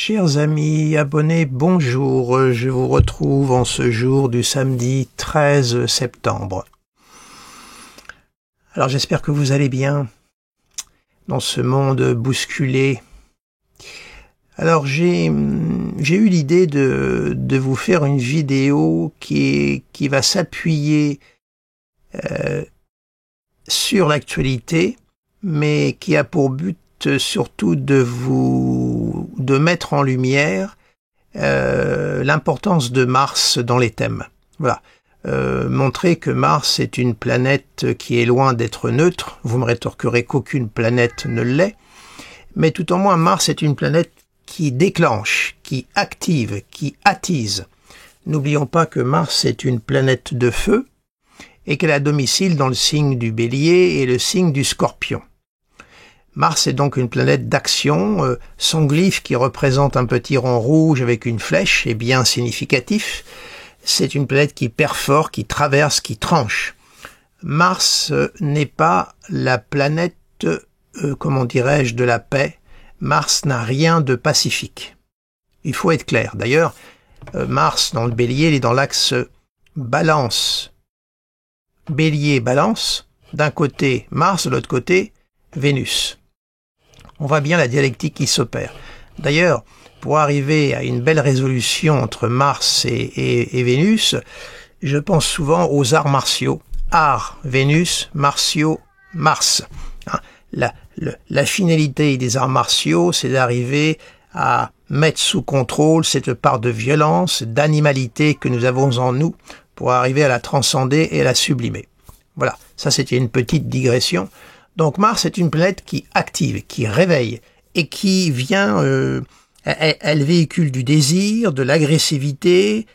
Chers amis, abonnés, bonjour, je vous retrouve en ce jour du samedi 13 septembre. Alors j'espère que vous allez bien dans ce monde bousculé. Alors j'ai eu l'idée de vous faire une vidéo qui va s'appuyer sur l'actualité, mais qui a pour but surtout de mettre en lumière l'importance de Mars dans les thèmes. Voilà. Montrer que Mars est une planète qui est loin d'être neutre. Vous me rétorquerez qu'aucune planète ne l'est. Mais tout au moins, Mars est une planète qui déclenche, qui active, qui attise. N'oublions pas que Mars est une planète de feu et qu'elle a domicile dans le signe du Bélier et le signe du Scorpion. Mars est donc une planète d'action. Son glyphe qui représente un petit rond rouge avec une flèche est bien significatif. C'est une planète qui perfore, qui traverse, qui tranche. Mars n'est pas la planète, comment dirais-je, de la paix. Mars n'a rien de pacifique. Il faut être clair. D'ailleurs, Mars dans le Bélier, il est dans l'axe Balance. Bélier-Balance. D'un côté Mars, de l'autre côté Vénus. On voit bien la dialectique qui s'opère. D'ailleurs, pour arriver à une belle résolution entre Mars et Vénus, je pense souvent aux arts martiaux. Art, Vénus, martiaux, Mars. La finalité des arts martiaux, c'est d'arriver à mettre sous contrôle cette part de violence, d'animalité que nous avons en nous pour arriver à la transcender et à la sublimer. Voilà, ça c'était une petite digression. Donc Mars est une planète qui active, qui réveille et qui vient, elle véhicule du désir, de l'agressivité.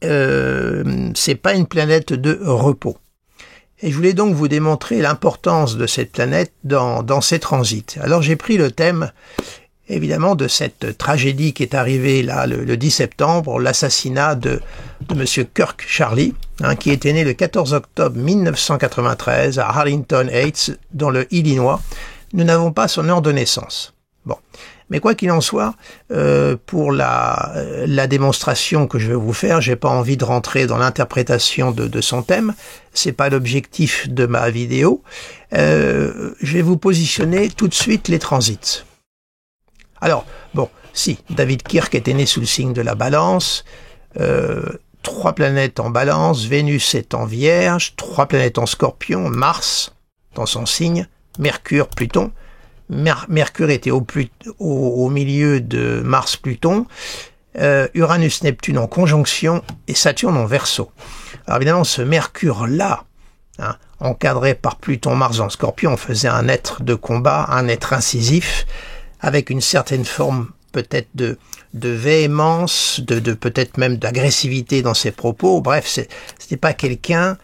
C'est pas une planète de repos. Et je voulais donc vous démontrer l'importance de cette planète dans ses transits. Alors j'ai pris le thème, évidemment, de cette tragédie qui est arrivée là le 10 septembre, l'assassinat de Monsieur Kirk Charlie, qui était né le 14 octobre 1993 à Arlington Heights, dans le Illinois. Nous n'avons pas son heure de naissance. Bon. Mais quoi qu'il en soit, pour la démonstration que je vais vous faire, j'ai pas envie de rentrer dans l'interprétation de son thème. C'est pas l'objectif de ma vidéo. Je vais vous positionner tout de suite les transits. Alors, bon, si, David Kirk était né sous le signe de la Balance, 3 planètes en Balance, Vénus est en Vierge, 3 planètes en Scorpion, Mars dans son signe, Mercure, Pluton. Mercure était au milieu de Mars-Pluton, Uranus-Neptune en conjonction et Saturne en Verseau. Alors évidemment, ce Mercure-là, encadré par Pluton-Mars en Scorpion, faisait un être de combat, un être incisif, avec une certaine forme peut-être de véhémence, de peut-être même d'agressivité dans ses propos. Bref, c'était pas quelqu'un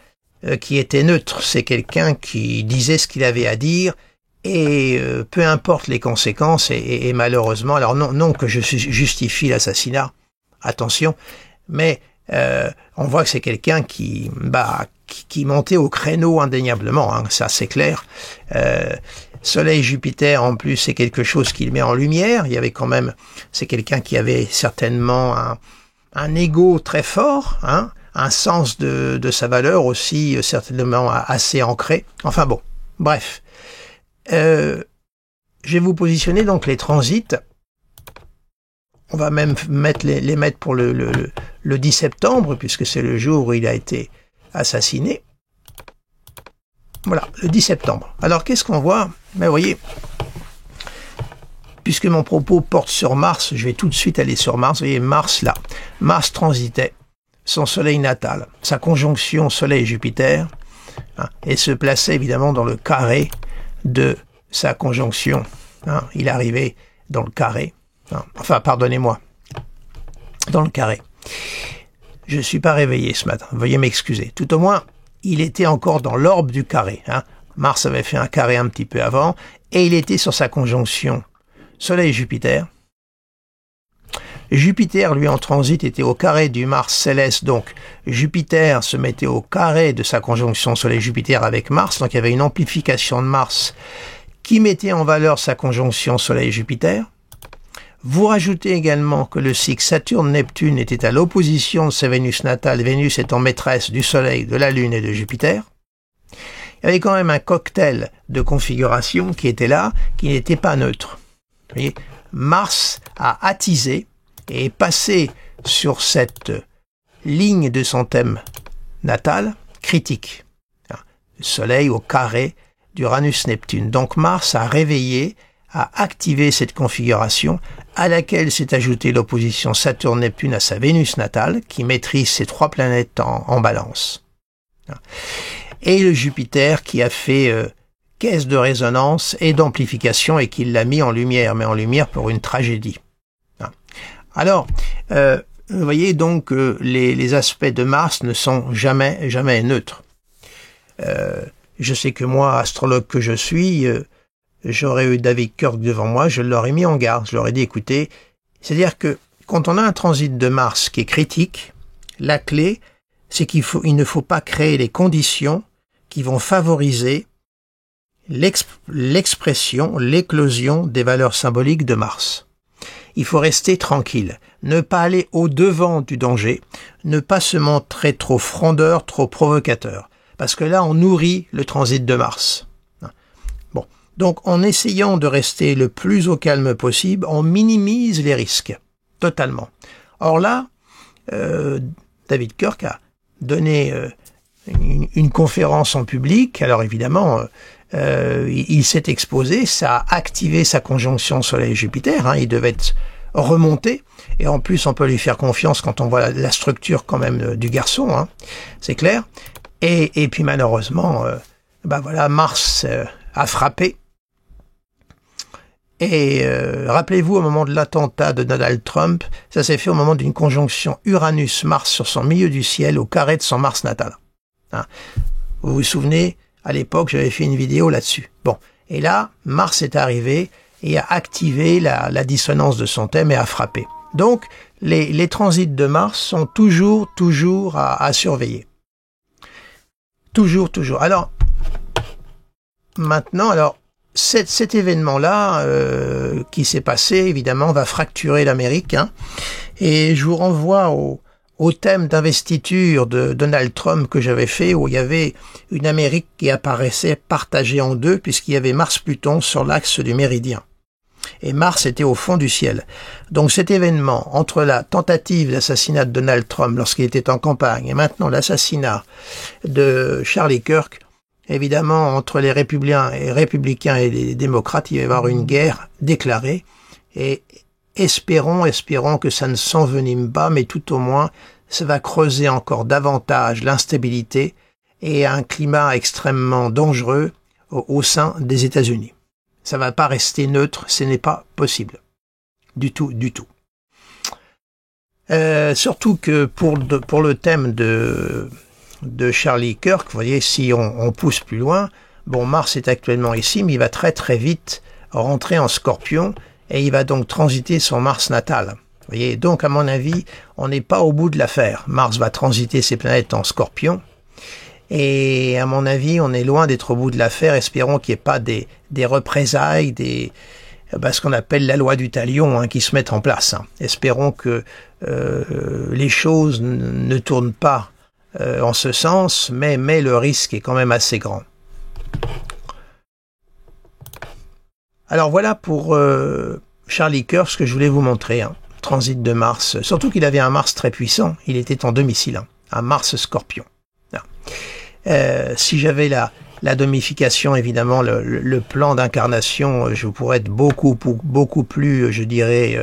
qui était neutre, c'est quelqu'un qui disait ce qu'il avait à dire, et peu importe les conséquences, et malheureusement, alors non que je justifie l'assassinat, attention, mais on voit que c'est quelqu'un qui montait au créneau indéniablement, ça c'est clair. Soleil-Jupiter, en plus, c'est quelque chose qu'il met en lumière. Il y avait quand même, c'est quelqu'un qui avait certainement un ego très fort, un sens de sa valeur aussi certainement assez ancré. Enfin bon, bref. Je vais vous positionner donc les transits. On va même les mettre pour le 10 septembre, puisque c'est le jour où il a été assassiné. Voilà, le 10 septembre. Alors, qu'est-ce qu'on voit? Ben, vous voyez, puisque mon propos porte sur Mars, je vais tout de suite aller sur Mars. Vous voyez, Mars, là. Mars transitait son soleil natal, sa conjonction Soleil-Jupiter, et se plaçait évidemment dans le carré de sa conjonction. Il arrivait dans le carré. Enfin, pardonnez-moi, dans le carré. Je ne suis pas réveillé ce matin, veuillez m'excuser. Tout au moins, il était encore dans l'orbe du carré. Mars avait fait un carré un petit peu avant, et il était sur sa conjonction Soleil-Jupiter. Jupiter, lui, en transit, était au carré du Mars céleste, donc Jupiter se mettait au carré de sa conjonction Soleil-Jupiter avec Mars, donc il y avait une amplification de Mars qui mettait en valeur sa conjonction Soleil-Jupiter. Vous rajoutez également que le cycle Saturne-Neptune était à l'opposition de sa Vénus natale, Vénus étant maîtresse du Soleil, de la Lune et de Jupiter. Il y avait quand même un cocktail de configuration qui était là, qui n'était pas neutre. Vous voyez, Mars a attisé et est passé sur cette ligne de son thème natal critique. Le Soleil au carré d'Uranus-Neptune. Donc Mars a réveillé, a activé cette configuration à laquelle s'est ajoutée l'opposition Saturne-Neptune à sa Vénus natale, qui maîtrise ces trois planètes en balance. Et le Jupiter qui a fait caisse de résonance et d'amplification et qui l'a mis en lumière, mais en lumière pour une tragédie. Alors, vous voyez donc que les aspects de Mars ne sont jamais neutres. Je sais que moi, astrologue que je suis, j'aurais eu David Kirk devant moi, je l'aurais mis en garde, je leur ai dit, écoutez, c'est-à-dire que quand on a un transit de Mars qui est critique, la clé, c'est il ne faut pas créer les conditions qui vont favoriser l'expression, l'éclosion des valeurs symboliques de Mars. Il faut rester tranquille, ne pas aller au-devant du danger, ne pas se montrer trop frondeur, trop provocateur, parce que là on nourrit le transit de Mars. Bon, donc en essayant de rester le plus au calme possible, on minimise les risques, totalement. Or là, David Kirk a donné une conférence en public, alors évidemment, il s'est exposé, ça a activé sa conjonction Soleil-Jupiter, il devait être remonté, et en plus on peut lui faire confiance quand on voit la structure quand même du garçon, c'est clair, et puis malheureusement, voilà, Mars a frappé, et rappelez-vous, au moment de l'attentat de Donald Trump, ça s'est fait au moment d'une conjonction Uranus-Mars sur son milieu du ciel, au carré de son Mars natal. Vous vous souvenez, à l'époque, j'avais fait une vidéo là-dessus. Bon, et là, Mars est arrivé et a activé la dissonance de son thème et a frappé. Donc, les transits de Mars sont toujours à surveiller. Toujours. Alors, maintenant, cet événement-là qui s'est passé, évidemment, va fracturer l'Amérique. Et je vous renvoie au thème d'investiture de Donald Trump que j'avais fait, où il y avait une Amérique qui apparaissait partagée en deux, puisqu'il y avait Mars-Pluton sur l'axe du méridien. Et Mars était au fond du ciel. Donc cet événement, entre la tentative d'assassinat de Donald Trump lorsqu'il était en campagne, et maintenant l'assassinat de Charlie Kirk, évidemment, entre les républicains et les démocrates, il va y avoir une guerre déclarée, et espérons que ça ne s'envenime pas, mais tout au moins, ça va creuser encore davantage l'instabilité et un climat extrêmement dangereux au sein des États-Unis. Ça va pas rester neutre, ce n'est pas possible. Du tout. Surtout que pour le thème de Charlie Kirk, vous voyez, si on pousse plus loin, bon, Mars est actuellement ici, mais il va très vite rentrer en Scorpion, et il va donc transiter son Mars natal. Vous voyez, donc à mon avis, on n'est pas au bout de l'affaire. Mars va transiter ses planètes en Scorpion, et à mon avis, on est loin d'être au bout de l'affaire. Espérons qu'il n'y ait pas des représailles, ce qu'on appelle la loi du talion qui se mettent en place. Espérons que les choses ne tournent pas en ce sens, mais le risque est quand même assez grand. Alors voilà pour Charlie Kirk, ce que je voulais vous montrer, transit de Mars, surtout qu'il avait un Mars très puissant, il était en domicile, un Mars Scorpion. Si j'avais la domification, évidemment, le plan d'incarnation, je pourrais être beaucoup plus, je dirais,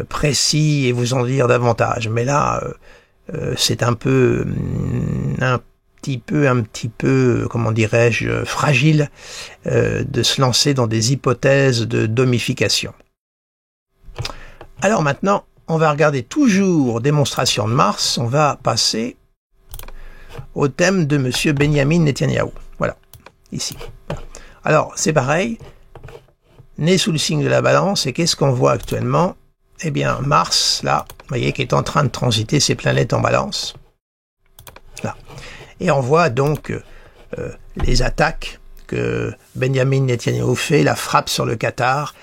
précis et vous en dire davantage. Mais là, c'est un petit peu, comment dirais-je, fragile de se lancer dans des hypothèses de domification. Alors maintenant, on va regarder toujours démonstration de Mars, on va passer au thème de Monsieur Benjamin Netanyahou. Voilà, ici. Voilà. Alors, c'est pareil, né sous le signe de la balance, et qu'est-ce qu'on voit actuellement? Eh bien, Mars, là, vous voyez, qui est en train de transiter ses planètes en balance. Là. Et on voit donc les attaques que Benjamin Netanyahou fait, la frappe sur le Qatar,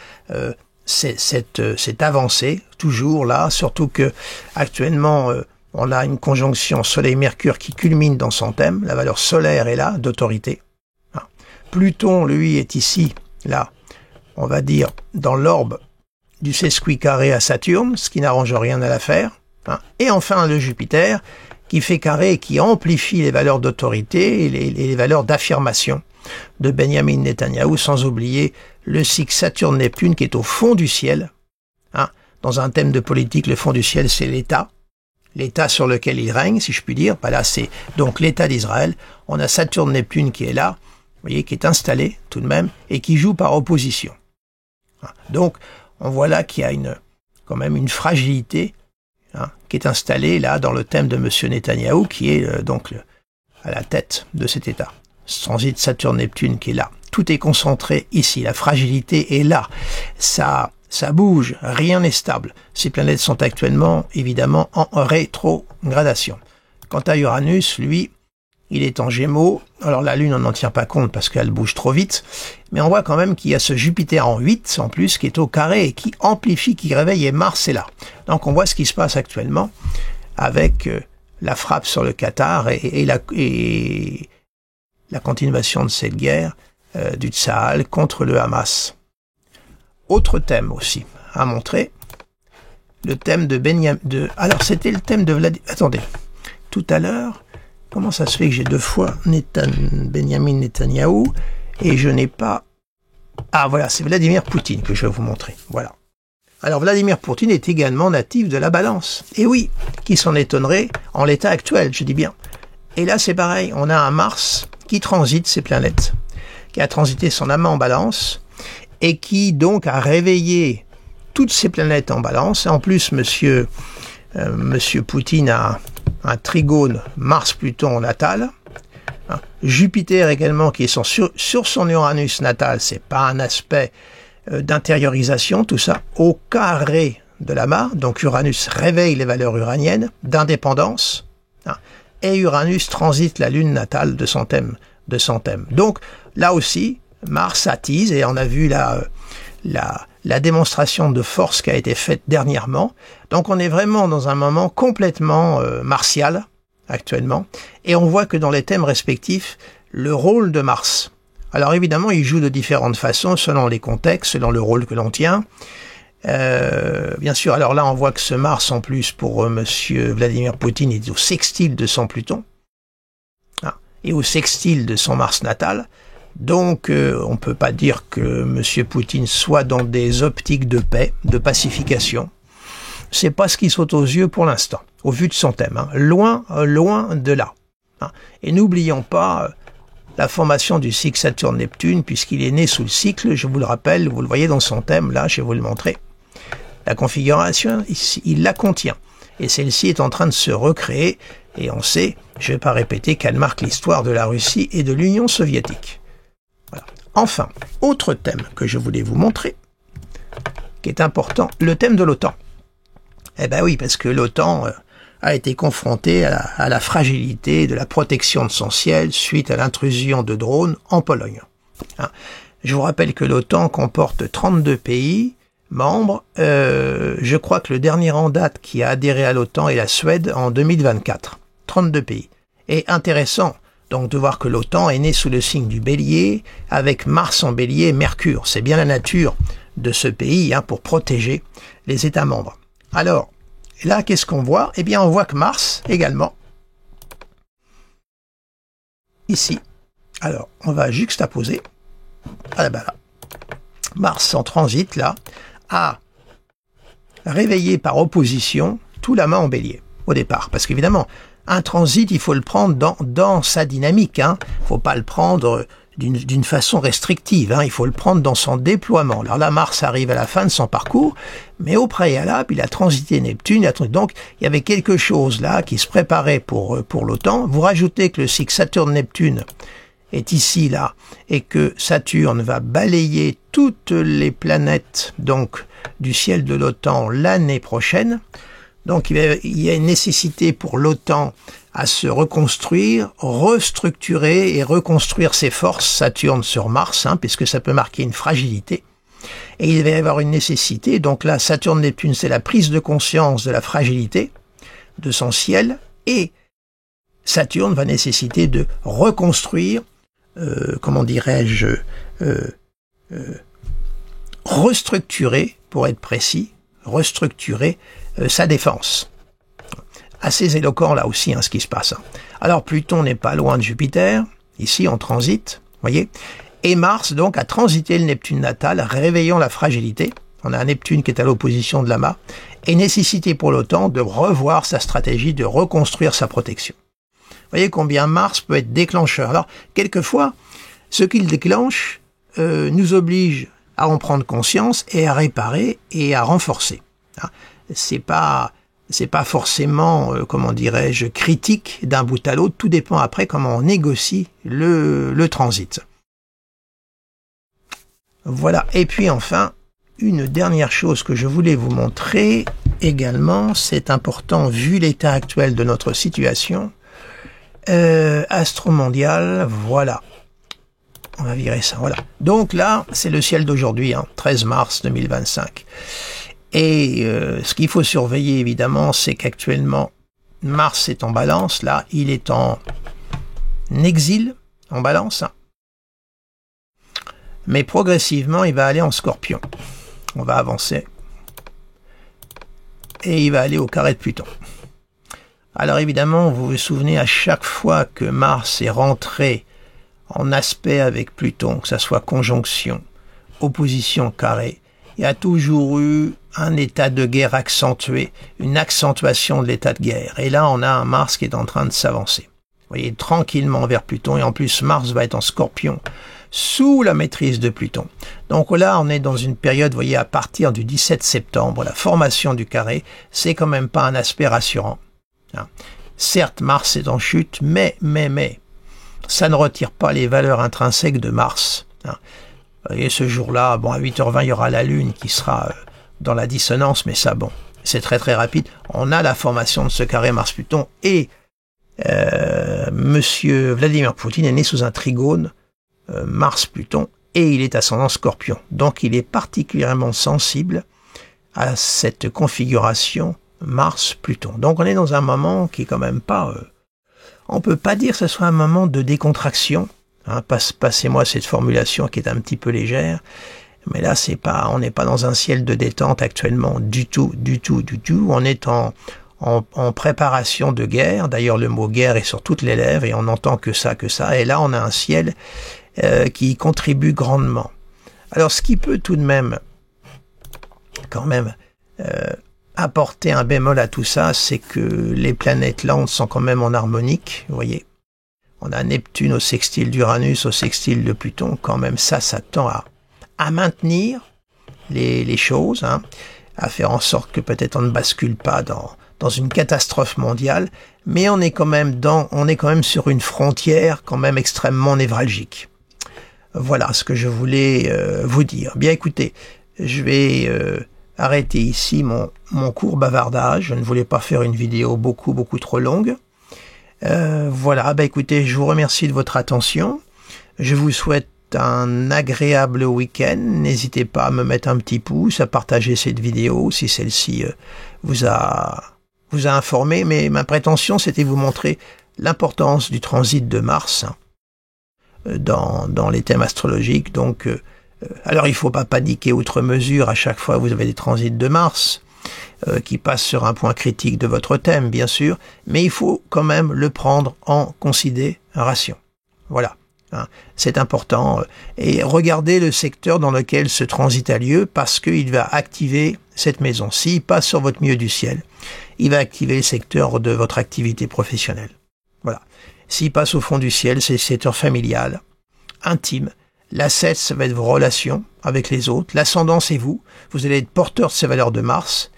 cette avancée, toujours là, surtout que actuellement, on a une conjonction Soleil-Mercure qui culmine dans son thème, la valeur solaire est là, d'autorité. Pluton, lui, est ici, là, on va dire, dans l'orbe du sesquicarré à Saturne, ce qui n'arrange rien à l'affaire. Et enfin, le Jupiter, qui fait carré et qui amplifie les valeurs d'autorité et les valeurs d'affirmation de Benjamin Netanyahou, sans oublier le cycle Saturne-Neptune qui est au fond du ciel. Dans un thème de politique, le fond du ciel, c'est l'État. L'État sur lequel il règne, si je puis dire. Là, c'est donc l'État d'Israël. On a Saturne-Neptune qui est là, vous voyez, qui est installé tout de même, et qui joue par opposition. Donc, on voit là qu'il y a quand même une fragilité qui est installée là dans le thème de M. Netanyahou, qui est donc à la tête de cet État. Transit Saturne-Neptune qui est là. Tout est concentré ici. La fragilité est là. Ça bouge. Rien n'est stable. Ces planètes sont actuellement, évidemment, en rétrogradation. Quant à Uranus, lui, il est en Gémeaux. Alors la Lune, on n'en tient pas compte parce qu'elle bouge trop vite. Mais on voit quand même qu'il y a ce Jupiter en 8, en plus, qui est au carré et qui amplifie, qui réveille, et Mars est là. Donc on voit ce qui se passe actuellement avec la frappe sur le Qatar et la continuation de cette guerre du Tsahal contre le Hamas. Autre thème aussi à montrer, le thème de Benjamin... Alors c'était le thème de Vladimir... Attendez, tout à l'heure, comment ça se fait que j'ai deux fois Benjamin Netanyahou et je n'ai pas... Ah voilà, c'est Vladimir Poutine que je vais vous montrer. Voilà. Alors Vladimir Poutine est également natif de la Balance. Et oui, qui s'en étonnerait en l'état actuel, je dis bien. Et là c'est pareil, on a un Mars qui transite ces planètes, qui a transité son amas en Balance et qui donc a réveillé toutes ces planètes en Balance. Et en plus, monsieur Poutine a un trigone Mars-Pluton natal. Jupiter également qui est sur son Uranus natal, c'est pas un aspect d'intériorisation, tout ça au carré de l'amas. Donc Uranus réveille les valeurs uraniennes d'indépendance. Et Uranus transite la lune natale de son thème. Donc là aussi, Mars attise, et on a vu la démonstration de force qui a été faite dernièrement. Donc on est vraiment dans un moment complètement martial actuellement, et on voit que dans les thèmes respectifs, le rôle de Mars. Alors évidemment, il joue de différentes façons, selon les contextes, selon le rôle que l'on tient. Bien sûr, alors là, on voit que ce Mars, en plus, pour monsieur Vladimir Poutine, est au sextile de son Pluton, et au sextile de son Mars natal. Donc, on peut pas dire que monsieur Poutine soit dans des optiques de paix, de pacification. C'est pas ce qui saute aux yeux pour l'instant, au vu de son thème. Loin de là. Et n'oublions pas la formation du cycle Saturne-Neptune, puisqu'il est né sous le cycle, je vous le rappelle, vous le voyez dans son thème, là, je vais vous le montrer. La configuration, il la contient. Et celle-ci est en train de se recréer, et on sait, je ne vais pas répéter, qu'elle marque l'histoire de la Russie et de l'Union soviétique. Voilà. Enfin, autre thème que je voulais vous montrer, qui est important, le thème de l'OTAN. Eh ben oui, parce que l'OTAN a été confrontée à la fragilité de la protection de son ciel suite à l'intrusion de drones en Pologne. Je vous rappelle que l'OTAN comporte 32 pays membres. Je crois que le dernier en date qui a adhéré à l'OTAN est la Suède en 2024. 32 pays. Et intéressant donc de voir que l'OTAN est née sous le signe du Bélier, avec Mars en Bélier et Mercure. C'est bien la nature de ce pays pour protéger les États membres. Alors, là, qu'est-ce qu'on voit? Eh bien, on voit que Mars, également, ici, alors, on va juxtaposer, là, Mars en transit, là, a réveillé par opposition tout l'amas en Bélier, au départ. Parce qu'évidemment, un transit, il faut le prendre dans sa dynamique, faut pas le prendre d'une façon restrictive, il faut le prendre dans son déploiement. Alors là, Mars arrive à la fin de son parcours, mais au préalable, il a transité Neptune, donc il y avait quelque chose là qui se préparait pour l'OTAN. Vous rajoutez que le cycle Saturne-Neptune est ici, là, et que Saturne va balayer toutes les planètes donc du ciel de l'OTAN l'année prochaine. Donc il y a une nécessité pour l'OTAN à se reconstruire, restructurer et reconstruire ses forces, Saturne sur Mars, puisque ça peut marquer une fragilité. Et il va y avoir une nécessité, donc là, Saturne-Neptune, c'est la prise de conscience de la fragilité de son ciel, et Saturne va nécessiter de reconstruire, comment dirais-je, restructurer, pour être précis, restructurer sa défense. Assez éloquent là aussi, ce qui se passe. Alors Pluton n'est pas loin de Jupiter, ici on transite, voyez, et Mars donc a transité le Neptune natal, réveillant la fragilité. On a un Neptune qui est à l'opposition de l'amas, et nécessité pour l'OTAN de revoir sa stratégie, de reconstruire sa protection. Vous voyez combien Mars peut être déclencheur. Alors, quelquefois, ce qu'il déclenche nous oblige à en prendre conscience et à réparer et à renforcer. C'est pas forcément, comment dirais-je, critique d'un bout à l'autre. Tout dépend après comment on négocie le transit. Voilà. Et puis enfin, une dernière chose que je voulais vous montrer également, c'est important vu l'état actuel de notre situation. Astromondial, voilà. On va virer ça, voilà. Donc là, c'est le ciel d'aujourd'hui, 13 mars 2025. Et ce qu'il faut surveiller, évidemment, c'est qu'actuellement, Mars est en balance. Là, il est en exil, en balance. Mais progressivement, il va aller en Scorpion. On va avancer. Et il va aller au carré de Pluton. Alors évidemment, vous vous souvenez, à chaque fois que Mars est rentré en aspect avec Pluton, que ça soit conjonction, opposition, carré, il y a toujours eu un état de guerre accentué, une accentuation de l'état de guerre. Et là, on a un Mars qui est en train de s'avancer. Vous voyez, tranquillement vers Pluton. Et en plus, Mars va être en Scorpion, sous la maîtrise de Pluton. Donc là, on est dans une période, vous voyez, à partir du 17 septembre, la formation du carré, c'est quand même pas un aspect rassurant. Certes, Mars est en chute, mais, ça ne retire pas les valeurs intrinsèques de Mars. Et ce jour-là, bon, à 8h20, il y aura la Lune qui sera dans la dissonance, mais ça, bon, c'est très très rapide. On a la formation de ce carré Mars-Pluton, et Monsieur Vladimir Poutine est né sous un trigone Mars-Pluton, et il est ascendant Scorpion. Donc il est particulièrement sensible à cette configuration Mars-Pluton. Donc on est dans un moment qui est quand même pas... on peut pas dire que ce soit un moment de décontraction. Passez-moi cette formulation qui est un petit peu légère. Mais là, c'est pas, on n'est pas dans un ciel de détente actuellement du tout. On est en préparation de guerre. D'ailleurs, le mot guerre est sur toutes les lèvres et on n'entend que ça. Et là, on a un ciel qui contribue grandement. Alors, ce qui peut tout de même, quand même, apporter un bémol à tout ça, c'est que les planètes lentes sont quand même en harmonique, vous voyez. On a Neptune au sextile d'Uranus, au sextile de Pluton, quand même ça tend à maintenir les choses, à faire en sorte que peut-être on ne bascule pas dans une catastrophe mondiale, mais on est quand même sur une frontière quand même extrêmement névralgique. Voilà ce que je voulais vous dire. Bien écoutez, je vais arrêter ici mon court bavardage. Je ne voulais pas faire une vidéo beaucoup trop longue. Voilà, écoutez, je vous remercie de votre attention. Je vous souhaite un agréable week-end. N'hésitez pas à me mettre un petit pouce, à partager cette vidéo si celle-ci vous a informé. Mais ma prétention, c'était vous montrer l'importance du transit de Mars dans les thèmes astrologiques. Donc, alors il ne faut pas paniquer outre mesure à chaque fois que vous avez des transits de Mars qui passent sur un point critique de votre thème, bien sûr, mais il faut quand même le prendre en considération. Voilà, c'est important. Et regardez le secteur dans lequel ce transit a lieu, parce qu'il va activer cette maison. S'il passe sur votre milieu du ciel, il va activer le secteur de votre activité professionnelle. Voilà. S'il passe au fond du ciel, c'est le secteur familial, intime. L'ascète, ça va être vos relations avec les autres. L'ascendant, c'est vous. Vous allez être porteur de ces valeurs de Mars.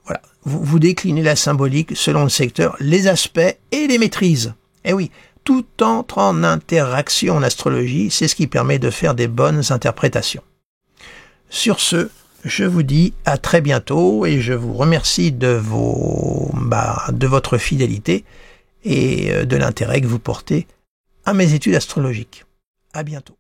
Voilà. Vous déclinez la symbolique selon le secteur, les aspects et les maîtrises. Eh oui, tout entre en interaction en astrologie. C'est ce qui permet de faire des bonnes interprétations. Sur ce, je vous dis à très bientôt et je vous remercie de votre fidélité et de l'intérêt que vous portez à mes études astrologiques. À bientôt.